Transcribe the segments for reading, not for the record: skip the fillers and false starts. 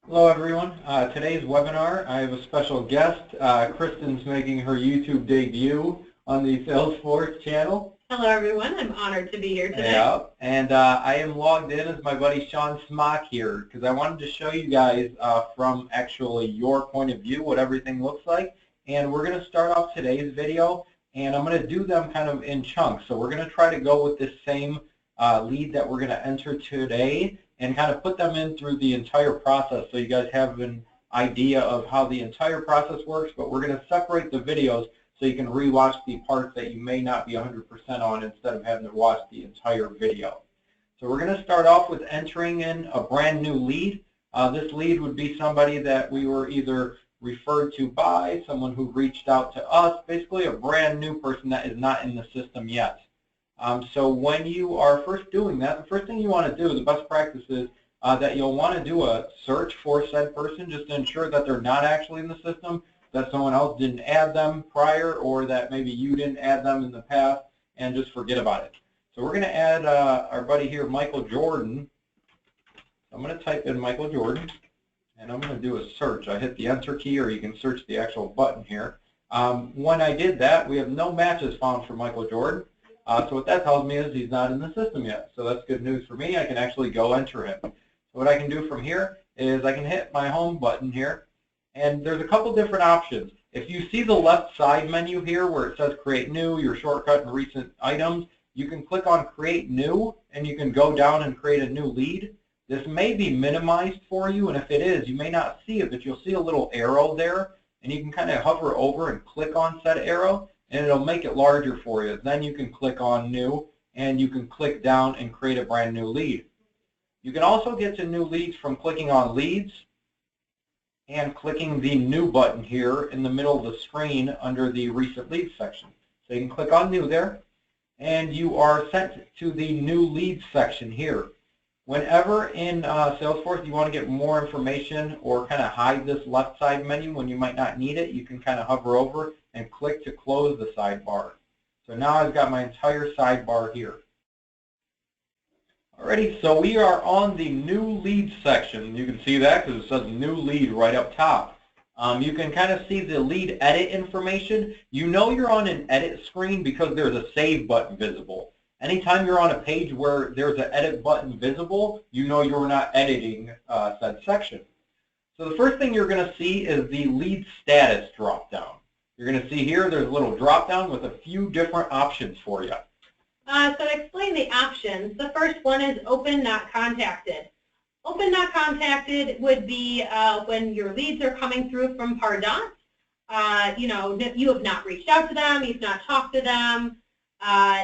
Hello everyone. Today's webinar, I have a special guest. Kristen's making her YouTube debut on the Salesforce channel. Hello everyone, I'm honored to be here today. Yeah, and I am logged in as my buddy Sean Smock here because I wanted to show you guys from actually your point of view what everything looks like. And we're going to start off today's video, and I'm going to do them kind of in chunks. So we're going to try to go with this same lead that we're going to enter today and kind of put them in through the entire process so you guys have an idea of how the entire process works, but we're going to separate the videos so you can rewatch the parts that you may not be 100% on instead of having to watch the entire video. So we're going to start off with entering in a brand new lead. This lead would be somebody that we were either referred to by, someone who reached out to us, basically a brand new person that is not in the system yet. So when you are first doing that, the first thing you want to do, the best practice is that you'll want to do a search for said person just to ensure that they're not actually in the system, that someone else didn't add them prior, or that maybe you didn't add them in the past, and just forget about it. So we're going to add our buddy here, Michael Jordan. I'm going to type in Michael Jordan, and I'm going to do a search. I hit the enter key, or you can search the actual button here. When I did that, we have no matches found for Michael Jordan. So what that tells me is he's not in the system yet. So that's good news for me. I can actually go enter him. So what I can do from here is I can hit my home button here, and there's a couple different options. If you see the left side menu here where it says create new, your shortcut and recent items, you can click on create new and you can go down and create a new lead. This may be minimized for you, and if it is, you may not see it, but you'll see a little arrow there, and you can kind of hover over and click on said arrow, and it'll make it larger for you. Then you can click on new, and you can click down and create a brand new lead. You can also get to new leads from clicking on leads and clicking the new button here in the middle of the screen under the recent leads section. So you can click on new there, and you are sent to the new leads section here. Whenever in Salesforce you want to get more information or kind of hide this left side menu when you might not need it, you can kind of hover over and click to close the sidebar. So now I've got my entire sidebar here. Alrighty, so we are on the new lead section. You can see that because it says new lead right up top. You can kind of see the lead edit information. You know you're on an edit screen because there's a save button visible. Anytime you're on a page where there's an edit button visible, you know you're not editing said section. So the first thing you're going to see is the lead status drop down. You're going to see here there's a little drop down with a few different options for you. So to explain the options, the first one is open not contacted. Open not contacted would be when your leads are coming through from Pardot. You know, you have not reached out to them, you've not talked to them,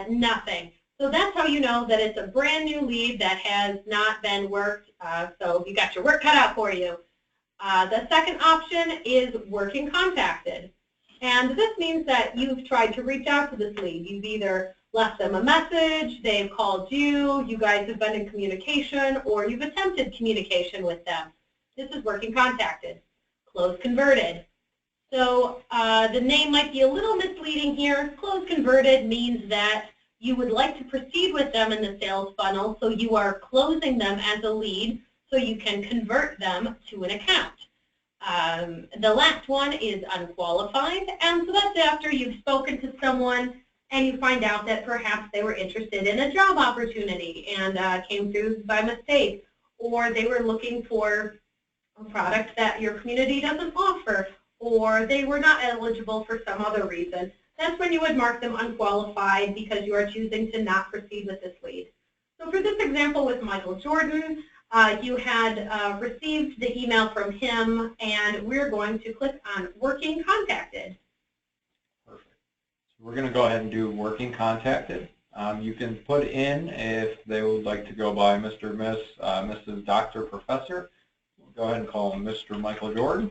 nothing. So that's how you know that it's a brand new lead that has not been worked, so you got your work cut out for you. The second option is working contacted. And this means that you've tried to reach out to this lead. You've either left them a message, they've called you, you guys have been in communication, or you've attempted communication with them. This is working contacted. Close converted. So the name might be a little misleading here. Close converted means that you would like to proceed with them in the sales funnel, so you are closing them as a lead so you can convert them to an account. The last one is unqualified, and so that's after you've spoken to someone and you find out that perhaps they were interested in a job opportunity and came through by mistake, or they were looking for a product that your community doesn't offer, or they were not eligible for some other reason. That's when you would mark them unqualified because you are choosing to not proceed with this lead. So for this example with Michael Jordan, you had received the email from him, and we're going to click on Working Contacted. Perfect. So we're going to go ahead and do Working Contacted. You can put in if they would like to go by Mr., Miss, Mrs., Dr., Professor. We'll go ahead and call him Mr. Michael Jordan.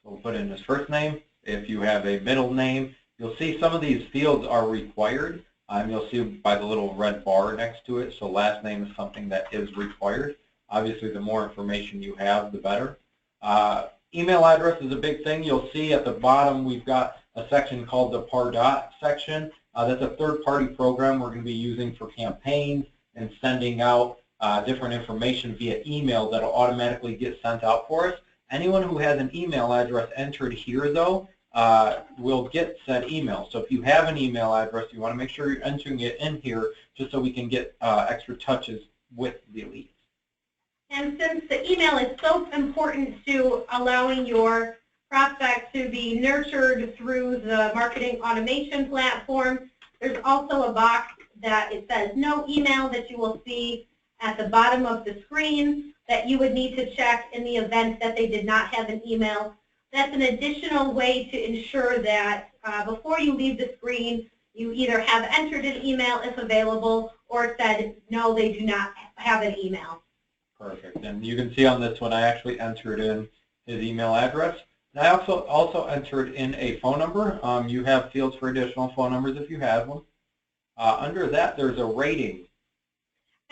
So we'll put in his first name. If you have a middle name, you'll see some of these fields are required. You'll see by the little red bar next to it, so last name is something that is required. Obviously, the more information you have, the better. Email address is a big thing. You'll see at the bottom we've got a section called the Pardot section. That's a third-party program we're going to be using for campaigns and sending out different information via email that'll automatically get sent out for us. Anyone who has an email address entered here, though, will get said email. So if you have an email address, you want to make sure you're entering it in here just so we can get extra touches with the leads. And since the email is so important to allowing your prospect to be nurtured through the marketing automation platform, there's also a box that it says no email that you will see at the bottom of the screen that you would need to check in the event that they did not have an email. That's an additional way to ensure that before you leave the screen, you either have entered an email if available or said no, they do not have an email. Perfect. And you can see on this one I actually entered in his email address. And I also entered in a phone number. You have fields for additional phone numbers if you have one. Under that, there's a rating.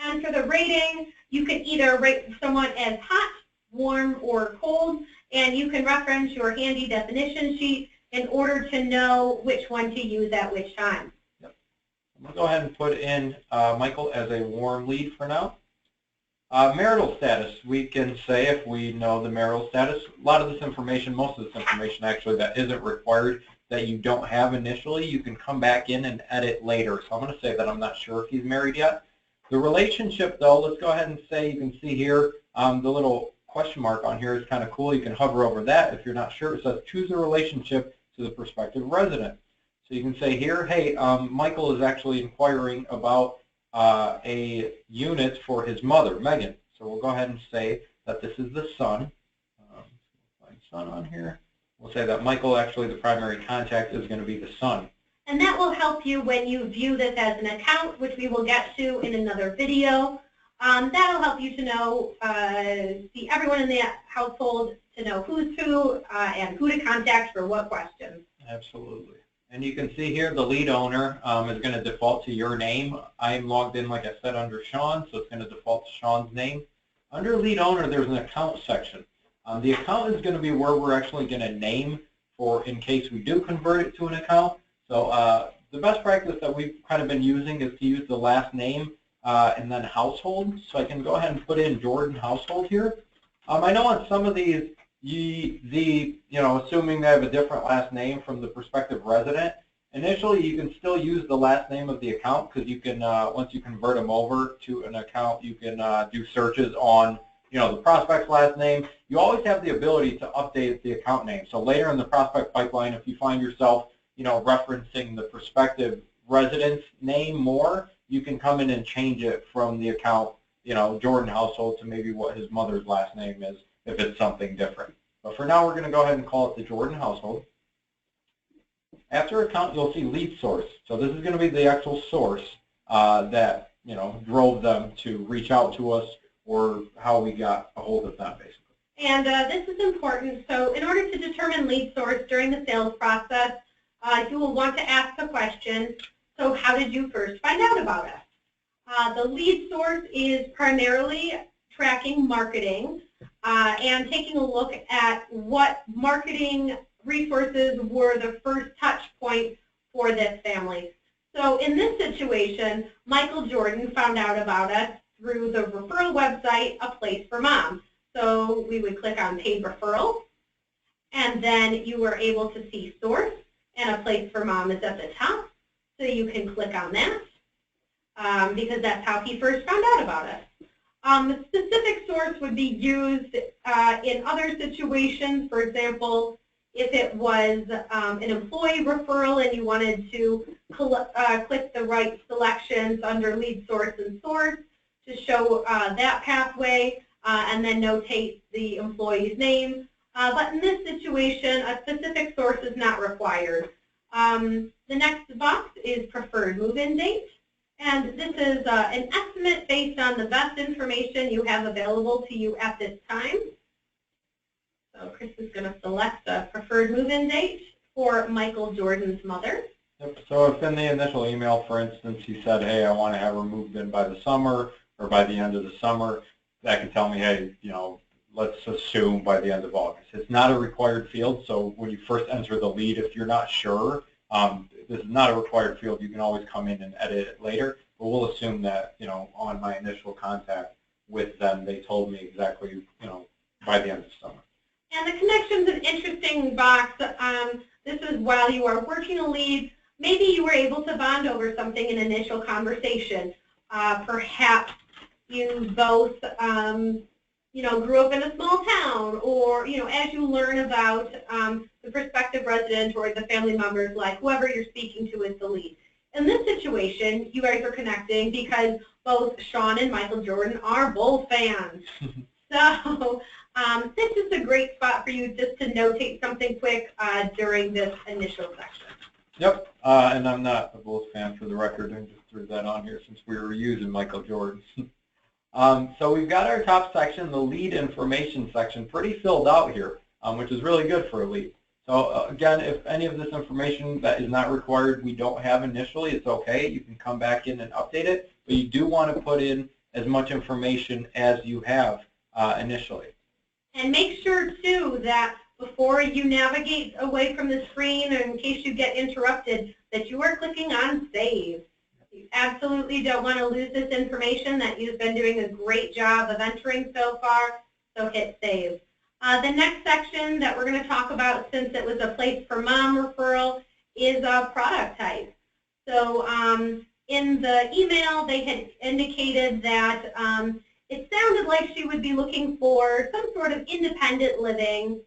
And for the rating, you can either rate someone as hot, warm, or cold, and you can reference your handy definition sheet in order to know which one to use at which time. Yep. I'm going to go ahead and put in Michael as a warm lead for now. Marital status, we can say if we know the marital status. A lot of this information, most of this information actually that isn't required, that you don't have initially, you can come back in and edit later. So I'm going to say that I'm not sure if he's married yet. The relationship, though, let's go ahead and say, you can see here, the little question mark on here is kind of cool. You can hover over that if you're not sure. It says choose a relationship to the prospective resident. So you can say here, hey, Michael is actually inquiring about a unit for his mother, Megan. So we'll go ahead and say that this is the son. Find son on here. We'll say that Michael, actually the primary contact, is going to be the son. And that will help you when you view this as an account, which we will get to in another video. That'll help you to know, see everyone in the household, to know who's who and who to contact for what questions. Absolutely. And you can see here the lead owner is going to default to your name. I am logged in, like I said, under Sean, so it's going to default to Sean's name. Under lead owner, there's an account section. The account is going to be where we're actually going to name for in case we do convert it to an account. So the best practice that we've kind of been using is to use the last name and then household. So I can go ahead and put in Jordan household here. I know on some of these, assuming they have a different last name from the prospective resident, initially you can still use the last name of the account because you can, once you convert them over to an account, you can do searches on, the prospect's last name. You always have the ability to update the account name. So later in the prospect pipeline, if you find yourself, referencing the prospective resident's name more, you can come in and change it from the account, Jordan household to maybe what his mother's last name is if it's something different. But for now, we're going to go ahead and call it the Jordan household. After account, you'll see lead source. So this is going to be the actual source that, drove them to reach out to us or how we got a hold of them, basically. And this is important. So in order to determine lead source during the sales process, you will want to ask the question, so how did you first find out about us? The lead source is primarily tracking marketing and taking a look at what marketing resources were the first touch point for this family. So in this situation, Michael Jordan found out about us through the referral website, A Place for Mom. So we would click on paid referral, and then you were able to see source, and A Place for Mom is at the top. So you can click on that because that's how he first found out about us. The specific source would be used in other situations. For example, if it was an employee referral and you wanted to click the right selections under lead source and source to show that pathway and then notate the employee's name. But in this situation, a specific source is not required. The next box is preferred move-in date, and this is an estimate based on the best information you have available to you at this time. So Chris is going to select the preferred move-in date for Michael Jordan's mother. Yep. So if in the initial email, for instance, he said, hey, I want to have her moved in by the summer or by the end of the summer, that can tell me, hey, let's assume by the end of August. It's not a required field, so when you first enter the lead, if you're not sure, this is not a required field. You can always come in and edit it later, but we'll assume that, on my initial contact, with them. They told me exactly, by the end of summer. And the connection's an interesting box. This is while you are working a lead. Maybe you were able to bond over something in initial conversation. Perhaps you both, grew up in a small town, or, as you learn about the prospective resident or the family members, like whoever you're speaking to is the lead. In this situation, you guys are connecting because both Sean and Michael Jordan are Bulls fans. So this is a great spot for you just to notate something quick during this initial section. Yep, and I'm not a Bulls fan, for the record. I just threw that on here since we were using Michael Jordan. So we've got our top section, the lead information section, pretty filled out here, which is really good for a lead. So again, if any of this information that is not required we don't have initially, it's okay. You can come back in and update it, but you do want to put in as much information as you have initially. And make sure, too, that before you navigate away from the screen, or in case you get interrupted, that you are clicking on Save. You absolutely don't want to lose this information that you've been doing a great job of entering so far, so hit Save. The next section that we're going to talk about, since it was a place for mom referral, is product type. So in the email, they had indicated that it sounded like she would be looking for some sort of independent living.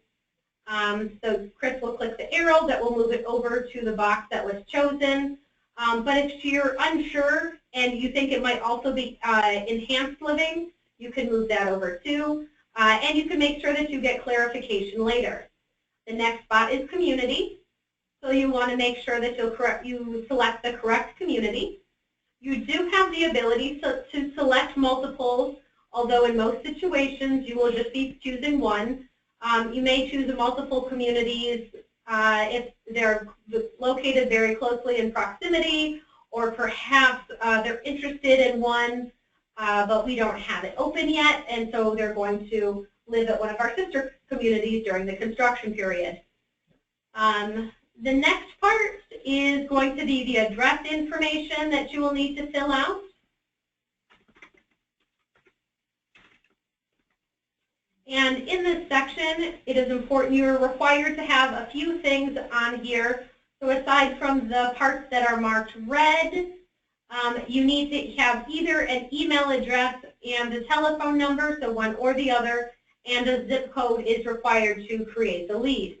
So Chris will click the arrow that will move it over to the box that was chosen. But if you're unsure and you think it might also be enhanced living, you can move that over too. And you can make sure that you get clarification later. The next spot is community. So you want to make sure that you select the correct community. You do have the ability to select multiples, although in most situations you will just be choosing one. You may choose multiple communities if they're located very closely in proximity, or perhaps they're interested in one, but we don't have it open yet, and so they're going to live at one of our sister communities during the construction period. The next part is going to be the address information that you will need to fill out. And in this section, it is important, you're required to have a few things on here. So aside from the parts that are marked red, you need to have either an email address and a telephone number, so one or the other, and a zip code is required to create the lead.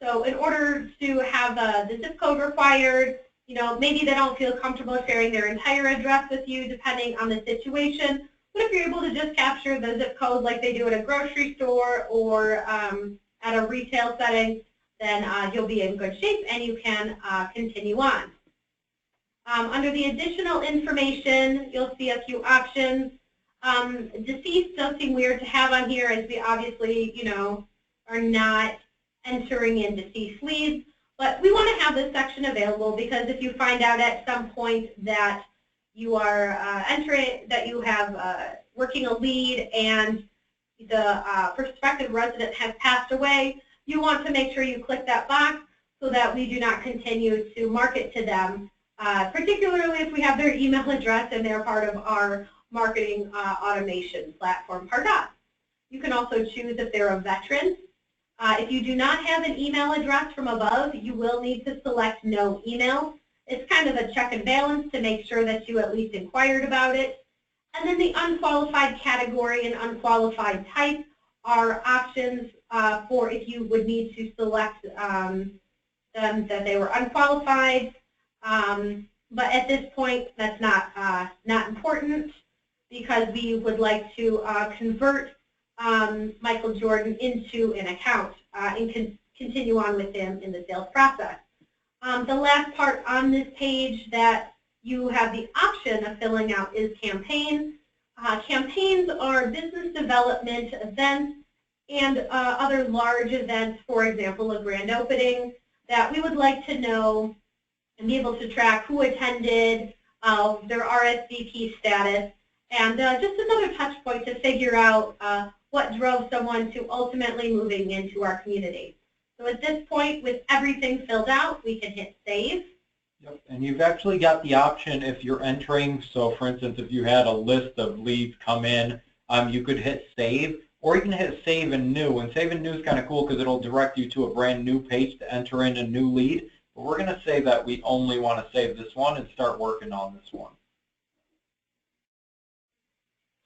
So in order to have the zip code required, maybe they don't feel comfortable sharing their entire address with you depending on the situation. But if you're able to just capture the zip code like they do at a grocery store or at a retail setting, then you'll be in good shape and you can continue on. Under the additional information, you'll see a few options. Deceased does seem weird to have on here, as we obviously, are not entering in deceased leads. But we want to have this section available because if you find out at some point that you are working a lead and the prospective resident has passed away, you want to make sure you click that box so that we do not continue to market to them, particularly if we have their email address and they're part of our marketing automation platform, Pardot. You can also choose if they're a veteran. If you do not have an email address from above, you will need to select no email. It's kind of a check and balance to make sure that you at least inquired about it. And then the unqualified category and unqualified type are options for if you would need to select them that they were unqualified. But at this point, that's not important because we would like to convert Michael Jordan into an account and continue on with him in the sales process. The last part on this page that you have the option of filling out is campaign. Campaigns are business development events and other large events, for example, a grand opening, that we would like to know and be able to track who attended, their RSVP status, and just another touch point to figure out what drove someone to ultimately moving into our community. So at this point, with everything filled out, we can hit Save. Yep. And you've actually got the option if you're entering, so for instance, if you had a list of leads come in you could hit save, or you can hit save and new. And save and new is kind of cool because it'll direct you to a brand new page to enter in a new lead. But we're going to say that we only want to save this one and start working on this one.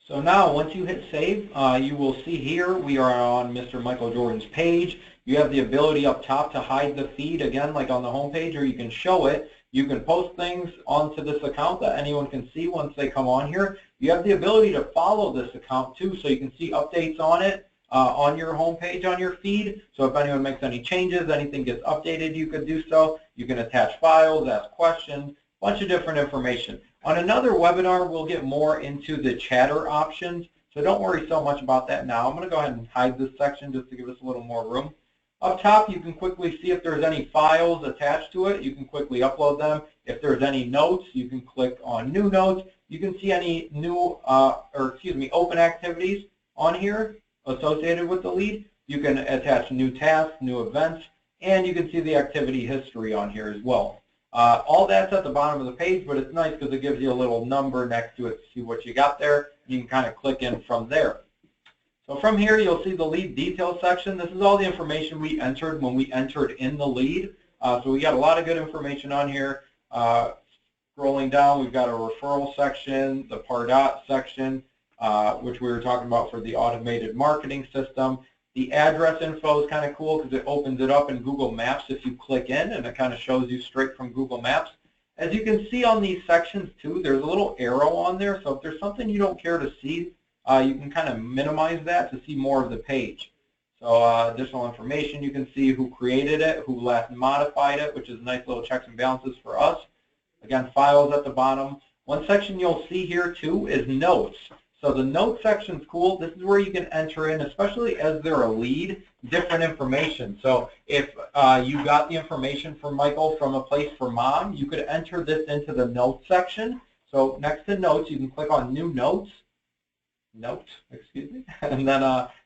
So now, once you hit save, you will see here we are on Mr. Michael Jordan's page. You have the ability up top to hide the feed, again, like on the home page, or you can show it. You can post things onto this account that anyone can see once they come on here. You have the ability to follow this account too, so you can see updates on it on your home page, on your feed. So if anyone makes any changes, anything gets updated, you could do so. You can attach files, ask questions, a bunch of different information. On another webinar, we'll get more into the chatter options, so don't worry so much about that now. I'm going to go ahead and hide this section just to give us a little more room. Up top, you can quickly see if there's any files attached to it. You can quickly upload them. If there's any notes, you can click on New Notes. You can see any new, open activities on here associated with the lead. You can attach new tasks, new events, and you can see the activity history on here as well. All that's at the bottom of the page, but it's nice because it gives you a little number next to it to see what you got there. You can kind of click in from there. So from here, you'll see the lead details section. This is all the information we entered when we entered in the lead. So we got a lot of good information on here. Scrolling down, we've got a referral section, the Pardot section, which we were talking about for the automated marketing system. The address info is kind of cool because it opens it up in Google Maps if you click in, and it kind of shows you straight from Google Maps. As you can see on these sections too, there's a little arrow on there, so if there's something you don't care to see, you can kind of minimize that to see more of the page. So additional information, you can see who created it, who last modified it, which is nice little checks and balances for us. Again, files at the bottom. One section you'll see here too is notes. So the notes section is cool. This is where you can enter in, especially as they're a lead, different information. So if you got the information from Michael from a place for mom, you could enter this into the notes section. So next to notes, you can click on new notes. And then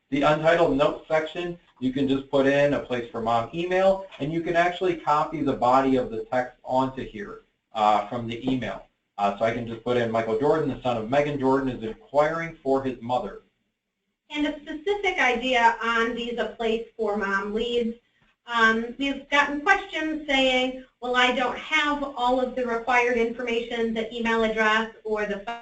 the untitled notes section, you can just put in a place for mom email, and you can actually copy the body of the text onto here from the email. So I can just put in Michael Jordan, the son of Megan Jordan, is inquiring for his mother. And a specific idea on these a place for mom leads. We've gotten questions saying, well, I don't have all of the required information, the email address or the phone.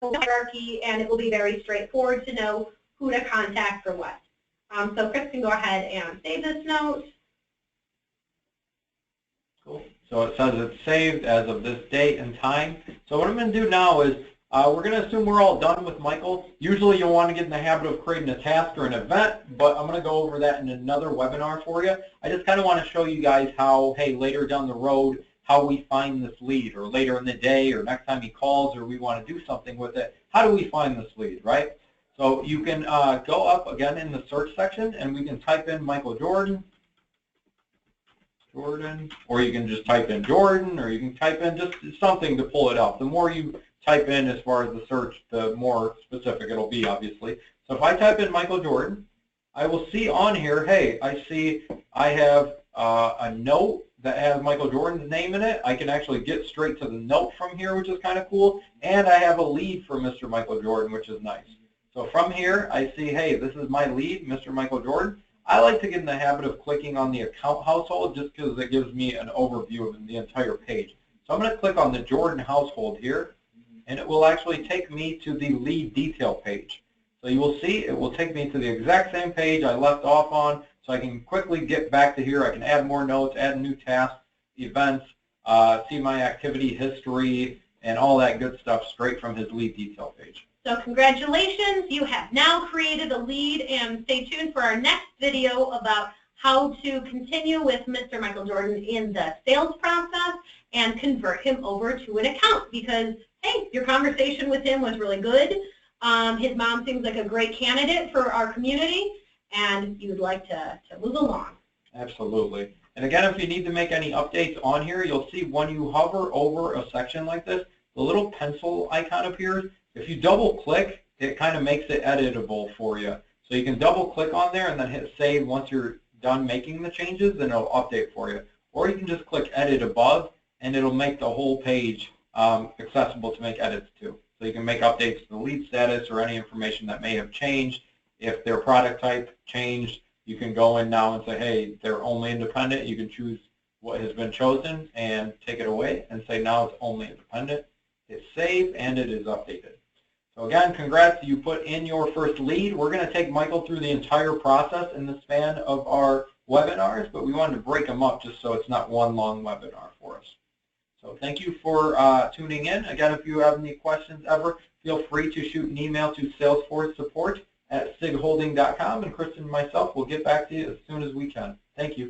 Hierarchy, and it will be very straightforward to know who to contact for what. So Chris can go ahead and save this note. Cool. So it says it's saved as of this date and time. So what I'm going to do now is we're going to assume we're all done with Michael. Usually you'll want to get in the habit of creating a task or an event, but I'm going to go over that in another webinar for you. I just kind of want to show you guys how, hey, later down the road, how we find this lead, or later in the day, or next time he calls, or we want to do something with it. How do we find this lead, right? So you can go up again in the search section, and we can type in Michael Jordan, or you can just type in Jordan, or you can type in just something to pull it up. The more you type in as far as the search, the more specific it'll be, obviously. So if I type in Michael Jordan, I will see on here, hey, I have a note that has Michael Jordan's name in it. I can actually get straight to the note from here, which is kind of cool. And I have a lead for Mr. Michael Jordan, which is nice. So from here, I see, hey, this is my lead, Mr. Michael Jordan. I like to get in the habit of clicking on the account household just because it gives me an overview of the entire page. So I'm going to click on the Jordan household here, and it will actually take me to the lead detail page. So you will see it will take me to the exact same page I left off on. So I can quickly get back to here. I can add more notes, add new tasks, events, see my activity history, and all that good stuff straight from his lead detail page. So congratulations, you have now created a lead, and stay tuned for our next video about how to continue with Mr. Michael Jordan in the sales process and convert him over to an account, because, hey, your conversation with him was really good. His mom seems like a great candidate for our community, and you would like to move along. Absolutely. And again, if you need to make any updates on here, you'll see when you hover over a section like this, the little pencil icon appears. If you double click, it kind of makes it editable for you. So you can double click on there and then hit save once you're done making the changes, and it'll update for you. Or you can just click edit above, and it'll make the whole page accessible to make edits to. So you can make updates to the lead status or any information that may have changed. If their product type changed, you can go in now and say, hey, they're only independent. You can choose what has been chosen and take it away and say now it's only independent. Hit save, and it is updated. So again, congrats, you put in your first lead. We're going to take Michael through the entire process in the span of our webinars, but we wanted to break them up just so it's not one long webinar for us. So thank you for tuning in. Again, if you have any questions ever, feel free to shoot an email to SalesforceSupport@sigholding.com, and Kristen and myself will get back to you as soon as we can. Thank you.